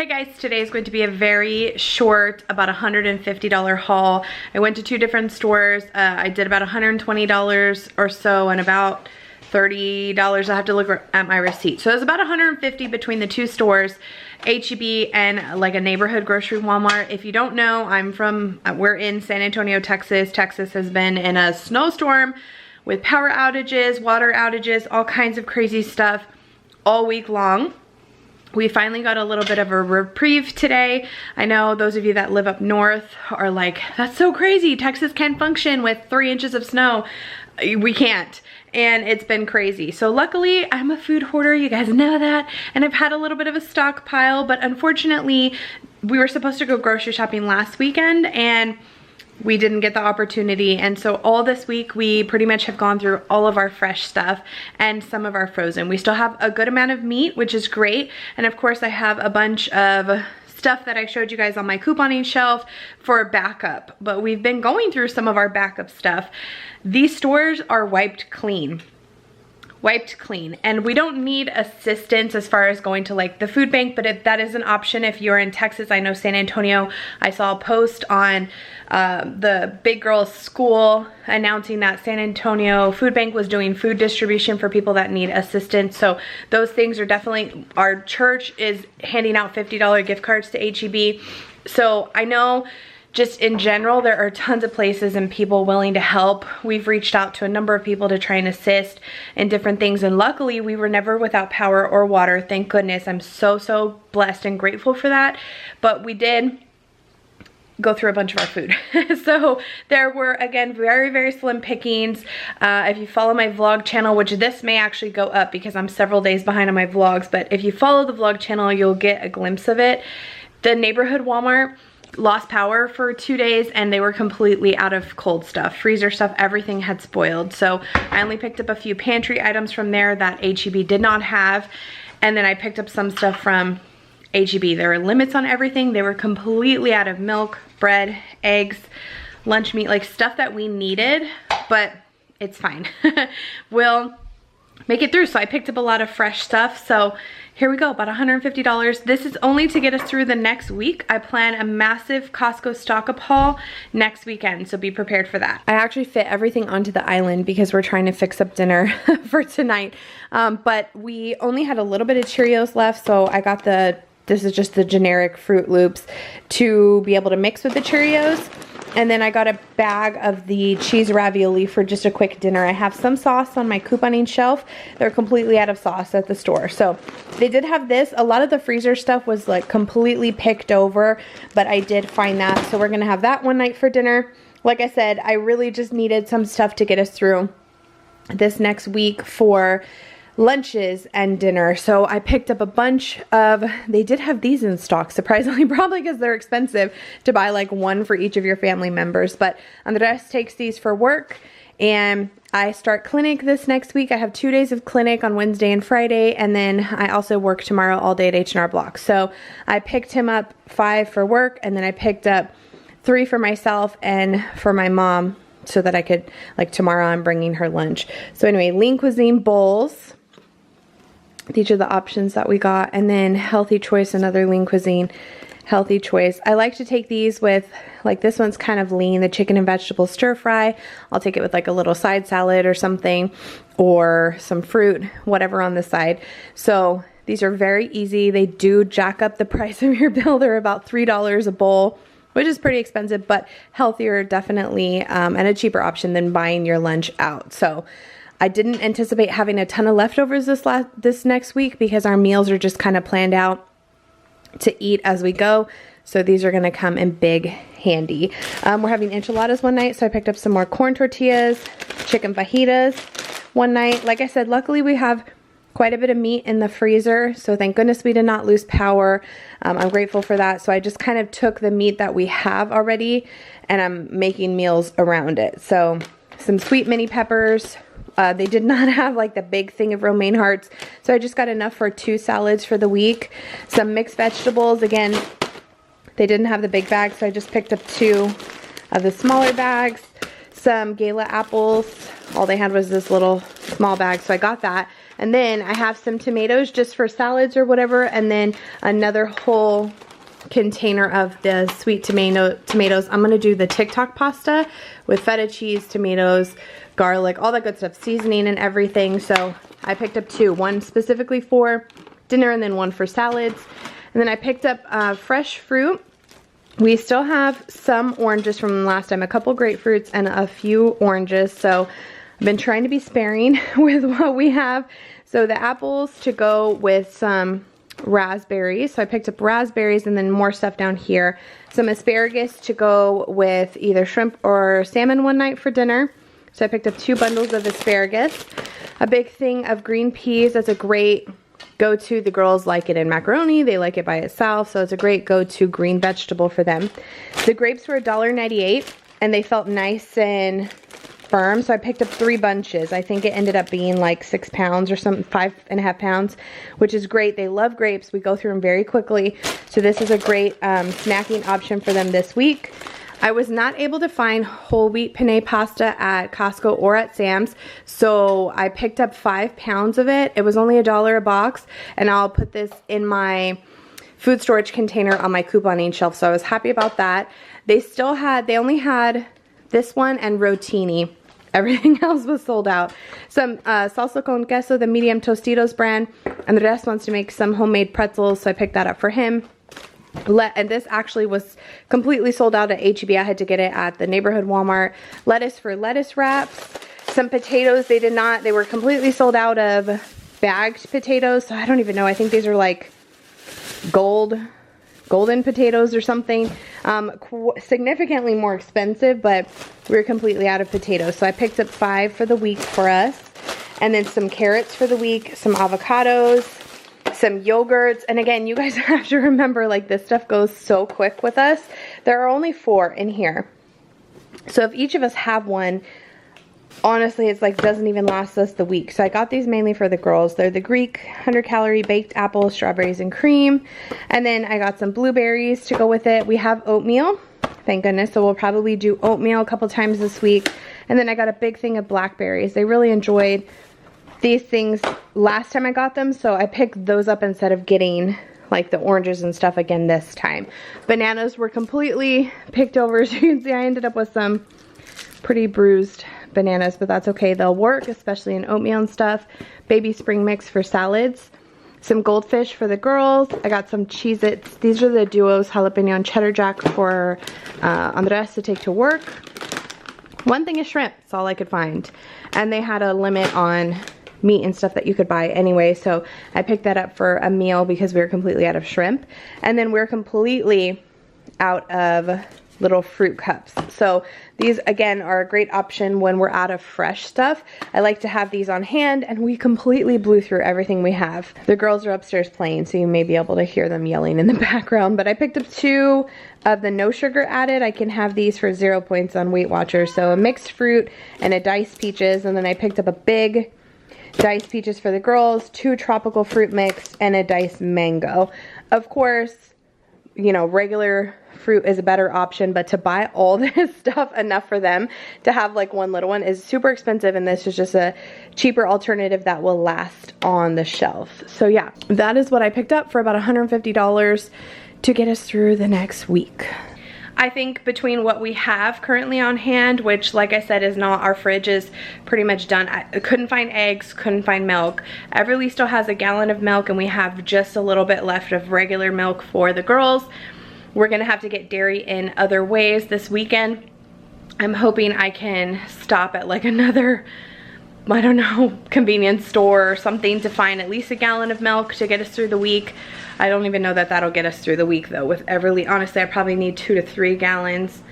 Hey guys, today is going to be a very short, about $150 haul. I went to two different stores. I did about $120 or so and about $30. I have to look at my receipt. So it was about $150 between the two stores, HEB and like a neighborhood grocery Walmart. If you don't know, we're in San Antonio, Texas. Texas has been in a snowstorm with power outages, water outages, all kinds of crazy stuff all week long. We finally got a little bit of a reprieve today. I know those of you that live up north are like, that's so crazy. Texas can't function with 3 inches of snow. We can't. And it's been crazy. So luckily, I'm a food hoarder. You guys know that. And I've had a little bit of a stockpile, but unfortunately, we were supposed to go grocery shopping last weekend and we didn't get the opportunity, and so all this week we pretty much have gone through all of our fresh stuff and some of our frozen. We still have a good amount of meat, which is great, and of course I have a bunch of stuff that I showed you guys on my couponing shelf for backup, but we've been going through some of our backup stuff. These stores are wiped clean, and we don't need assistance as far as going to like the food bank, but if that is an option if you're in Texas. I know San Antonio, I saw a post on the big girls school announcing that San Antonio Food Bank was doing food distribution for people that need assistance. So those things are definitely, our church is handing out $50 gift cards to HEB. So I know just in general, there are tons of places and people willing to help. We've reached out to a number of people to try and assist in different things. And luckily, we were never without power or water. Thank goodness. I'm so blessed and grateful for that. But we did go through a bunch of our food. So there were, again, very slim pickings. If you follow my vlog channel, which this may actually go up because I'm several days behind on my vlogs, but if you follow the vlog channel, you'll get a glimpse of it. The neighborhood Walmart lost power for 2 days and they were completely out of cold stuff, freezer stuff, everything had spoiled. So I only picked up a few pantry items from there that HEB did not have, and then I picked up some stuff from HEB. There were limits on everything. They were completely out of milk, bread, eggs, lunch meat, like stuff that we needed, but it's fine. We'll make it through. So I picked up a lot of fresh stuff. So here we go, about $150. This is only to get us through the next week. I plan a massive Costco stock-up haul next weekend, so be prepared for that. I actually fit everything onto the island because we're trying to fix up dinner for tonight. But we only had a little bit of Cheerios left, so I got this is just the generic Fruit Loops to be able to mix with the Cheerios. And then I got a bag of the cheese ravioli for just a quick dinner. I have some sauce on my couponing shelf. They're completely out of sauce at the store. So they did have this. A lot of the freezer stuff was like completely picked over, but I did find that. So we're gonna have that one night for dinner. Like I said, I really just needed some stuff to get us through this next week for lunches and dinner. So I picked up a bunch of, they did have these in stock, surprisingly, probably because they're expensive to buy like one for each of your family members. But Andres takes these for work and I start clinic this next week. I have 2 days of clinic on Wednesday and Friday, and then I also work tomorrow all day at H&R Block. So I picked him up 5 for work, and then I picked up 3 for myself and for my mom so that I could, like tomorrow I'm bringing her lunch. So anyway, lean cuisine bowls. These are the options that we got. And then Healthy Choice, another lean cuisine, Healthy Choice. I like to take these with, like this one's kind of lean, the chicken and vegetable stir fry. I'll take it with like a little side salad or something, or some fruit, whatever on the side. So these are very easy. They do jack up the price of your bill. They're about $3 a bowl, which is pretty expensive, but healthier definitely, and a cheaper option than buying your lunch out. So I didn't anticipate having a ton of leftovers this next week because our meals are just kind of planned out to eat as we go. So these are going to come in big handy. We're having enchiladas one night, so I picked up some more corn tortillas, chicken fajitas one night. Like I said, luckily we have quite a bit of meat in the freezer, so thank goodness we did not lose power. I'm grateful for that. So I just kind of took the meat that we have already and I'm making meals around it. So some sweet mini peppers. They did not have like the big thing of romaine hearts, so I just got enough for 2 salads for the week. Some mixed vegetables. Again, they didn't have the big bag, so I just picked up 2 of the smaller bags. Some Gala apples. All they had was this little small bag, so I got that. And then I have some tomatoes just for salads or whatever, and then another whole container of the sweet tomatoes. I'm gonna do the TikTok pasta with feta cheese, tomatoes, garlic, all that good stuff, seasoning and everything. So I picked up 2, one specifically for dinner and then one for salads. And then I picked up fresh fruit. We still have some oranges from last time, a couple grapefruits and a few oranges. So I've been trying to be sparing with what we have. So the apples to go with some raspberries. So I picked up raspberries and then more stuff down here. Some asparagus to go with either shrimp or salmon one night for dinner. So I picked up 2 bundles of asparagus. A big thing of green peas. That's a great go-to. The girls like it in macaroni. They like it by itself. So it's a great go-to green vegetable for them. The grapes were $1.98 and they felt nice and firm. So I picked up 3 bunches. I think it ended up being like 6 pounds or something, 5.5 pounds, which is great. They love grapes. We go through them very quickly. So this is a great snacking option for them this week. I was not able to find whole wheat penne pasta at Costco or at Sam's, so I picked up 5 pounds of it. It was only $1 a box, and I'll put this in my food storage container on my couponing shelf, so I was happy about that. They only had this one and rotini. Everything else was sold out. Some salsa con queso, the medium Tostitos brand, and the rest wants to make some homemade pretzels, so I picked that up for him. And this actually was completely sold out at HEB. I had to get it at the neighborhood Walmart. Lettuce for lettuce wraps. Some potatoes, they were completely sold out of bagged potatoes, so I don't even know. I think these are like golden potatoes or something. Significantly more expensive, but we were completely out of potatoes. So I picked up 5 for the week for us. And then some carrots for the week, some avocados, some yogurts. And again, you guys have to remember, like, this stuff goes so quick with us. There are only 4 in here. So if each of us have one, honestly, it's like doesn't even last us the week. So I got these mainly for the girls. They're the Greek 100-calorie baked apples, strawberries, and cream. And then I got some blueberries to go with it. We have oatmeal, thank goodness. So we'll probably do oatmeal a couple times this week. And then I got a big thing of blackberries. They really enjoyed these things last time I got them, so I picked those up instead of getting like the oranges and stuff again this time. Bananas were completely picked over. So you can see I ended up with some pretty bruised bananas, but that's okay. They'll work, especially in oatmeal and stuff. Baby spring mix for salads. Some goldfish for the girls. I got some Cheez-Its. These are the Duos jalapeno and cheddar jack for Andres to take to work. One thing is shrimp. That's all I could find. And they had a limit on meat and stuff that you could buy anyway, so I picked that up for a meal because we were completely out of shrimp. And then we're completely out of little fruit cups. So these again are a great option when we're out of fresh stuff. I like to have these on hand, and we completely blew through everything we have. The girls are upstairs playing, so you may be able to hear them yelling in the background, but I picked up 2 of the no sugar added. I can have these for 0 points on Weight Watchers. So a mixed fruit and a diced peaches, and then I picked up a big diced peaches for the girls, 2 tropical fruit mix, and a diced mango. Of course, you know, regular fruit is a better option, but to buy all this stuff enough for them to have like one little one is super expensive, and this is just a cheaper alternative that will last on the shelf. So yeah, that is what I picked up for about $150 to get us through the next week. I think between what we have currently on hand, which like I said is not, our fridge is pretty much done. I couldn't find eggs, couldn't find milk. Everly still has a gallon of milk, and we have just a little bit left of regular milk for the girls. We're gonna have to get dairy in other ways this weekend. I'm hoping I can stop at like another, I don't know, convenience store or something to find at least a gallon of milk to get us through the week. I don't even know that that'll get us through the week though with Everly. Honestly, I probably need 2 to 3 gallons.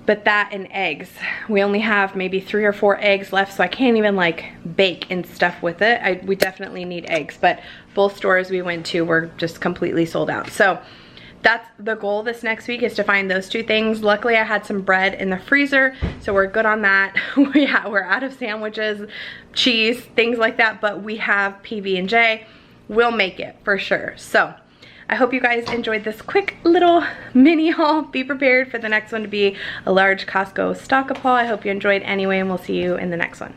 But that and eggs. We only have maybe 3 or 4 eggs left, so I can't even like bake and stuff with it. We definitely need eggs, but both stores we went to were just completely sold out. So that's the goal this next week, is to find those 2 things. Luckily, I had some bread in the freezer, so we're good on that. Yeah, we're out of sandwiches, cheese, things like that, but we have PB&J. We'll make it for sure. So I hope you guys enjoyed this quick little mini haul. Be prepared for the next one to be a large Costco stock-up haul. I hope you enjoyed anyway, and we'll see you in the next one.